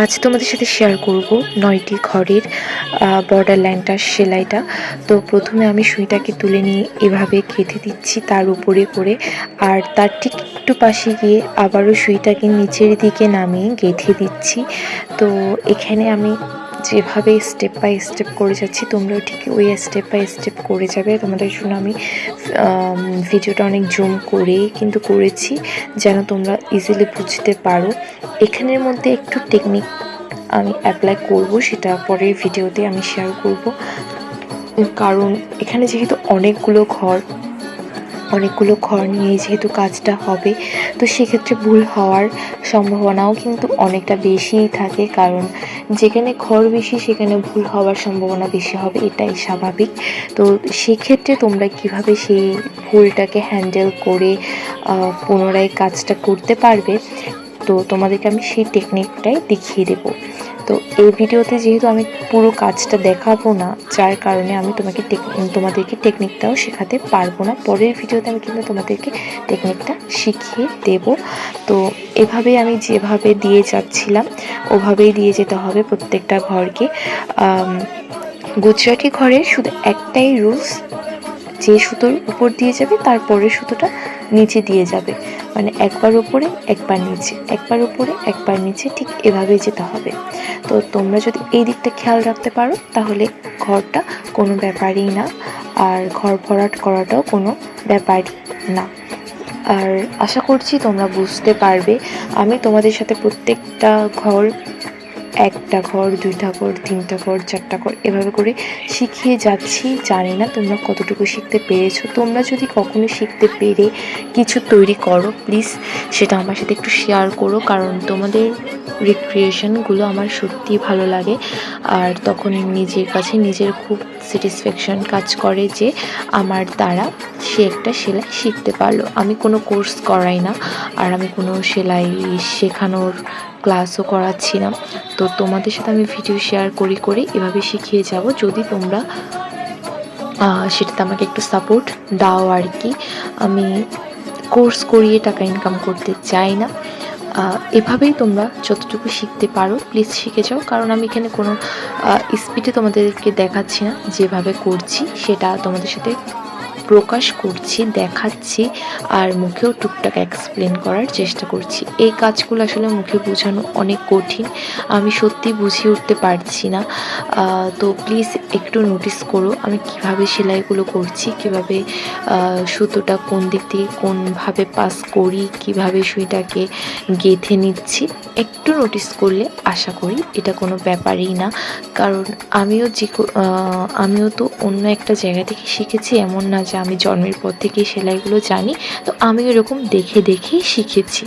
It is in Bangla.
আজ তোমাদের সাথে শেয়ার করব 9টি ঘরের বর্ডার লাইনটার সেলাইটা। তো প্রথমে আমি সুইটাকে তুলে নিয়ে এভাবে গেঁথে দিচ্ছি তার উপরে করে, আর তার ঠিক একটু পাশে গিয়ে আবারও সুইটাকে নিচের দিকে নামিয়ে গেঁথে দিচ্ছি। তো এখানে আমি যেভাবে স্টেপ বাই স্টেপ করে যাচ্ছি, তোমরাও ঠিক ওই স্টেপ বাই স্টেপ করে যাবে। তোমাদের জন্য আমি ভিডিওটা অনেক জুম করে কিন্তু করেছি যেন তোমরা ইজিলি বুঝতে পারো। এখানের মধ্যে একটু টেকনিক আমি অ্যাপ্লাই করব, সেটা পরের ভিডিওতে আমি শেয়ার করব। কারণ এখানে যেহেতু অনেকগুলো ঘর নিয়ে যেহেতু কাজটা হবে, তো সেক্ষেত্রে ভুল হওয়ার সম্ভাবনাও কিন্তু অনেকটা বেশিই থাকে। কারণ যেখানে ঘর বেশি সেখানে ভুল হওয়ার সম্ভাবনা বেশি হবে, এটাই স্বাভাবিক। তো সেক্ষেত্রে তোমরা কিভাবে সেই ভুলটাকে হ্যান্ডেল করে পুনরায় কাজটা করতে পারবে, তো তোমাদেরকে আমি সেই টেকনিকটাই দেখিয়ে দেবো। তো এই ভিডিওতে যেহেতু আমি পুরো কাজটা দেখাবো না, যার কারণে আমি তোমাদেরকে টেকনিকটাও শেখাতে পারবো না। পরের ভিডিওতে আমি কিন্তু তোমাদেরকে টেকনিকটা শিখিয়ে দেব। তো এভাবেই আমি যেভাবে দিয়ে যাচ্ছিলাম ওভাবেই দিয়ে যেতে হবে প্রত্যেকটা ঘরকে। গুজরাটি ঘরের শুধু একটাই রুলস, যে সুতোর উপর দিয়ে যাবে তারপরের সুতোটা নিচে দিয়ে যাবে, মানে একবার উপরে একবার নিচে, একবার উপরে একবার নিচে, ঠিক এভাবেই যেতে হবে। তো তোমরা যদি এই দিকটা খেয়াল রাখতে পারো তাহলে ঘরটা কোনো ব্যাপারই না, আর ঘর ভরাট করাটাও কোনো ব্যাপারই না। আর আশা করছি তোমরা বুঝতে পারবে। আমি তোমাদের সাথে প্রত্যেকটা ঘর, একটা ঘর, দুইটা ঘর, তিনটা ঘর, চারটা ঘর এভাবে করে শিখিয়ে যাচ্ছি। জানি না তোমরা কতটুকু শিখতে পেরেছো। তোমরা যদি কখনো শিখতে পেরে কিছু তৈরি করো, প্লিজ সেটা আমার সাথে একটু শেয়ার করো, কারণ তোমাদের রিক্রিয়েশনগুলো আমার সত্যিই ভালো লাগে। আর তখন নিজের কাছে নিজের খুব স্যাটিসফ্যাকশন কাজ করে যে আমার দ্বারা সে একটা সেলাই শিখতে পারলো। আমি কোনো কোর্স করাই না, আর আমি কোনো সেলাই শেখানোর ক্লাসও করাচ্ছি না। তো তোমাদের সাথে আমি ভিডিও শেয়ার করি এভাবে শিখিয়ে যাব। যদি তোমরা সেটাতে আমাকে একটু সাপোর্ট দাও আর কি। আমি কোর্স করিয়ে টাকা ইনকাম করতে চাই না। এভাবেই তোমরা যতটুকু শিখতে পারো প্লিজ শিখে যাও। কারণ আমি এখানে কোনো স্পিডে তোমাদেরকে দেখাচ্ছি না, যেভাবে করছি সেটা তোমাদের সাথে প্রকাশ করছি, দেখাচ্ছি, আর মুখেও টুকটাক এক্সপ্লেন করার চেষ্টা করছি। এই কাজগুলো আসলে মুখে বোঝানো অনেক কঠিন, আমি সত্যি বুঝিয়ে উঠতে পারছি না। তো প্লিজ একটু নোটিস করো আমি কিভাবে সেলাইগুলো করছি, কিভাবে সুতোটা কোন দিক থেকে কোনভাবে পাস করি, কিভাবে সুইটাকে গেঁথে নিচ্ছি। একটু নোটিস করলে আশা করি এটা কোনো ব্যাপারই না। কারণ আমিও তো অন্য একটা জায়গা থেকে শিখেছি, এমন না যে আমি জন্মের পর থেকেই সেলাইগুলো জানি। তো আমি এরকম দেখে দেখেই শিখেছি।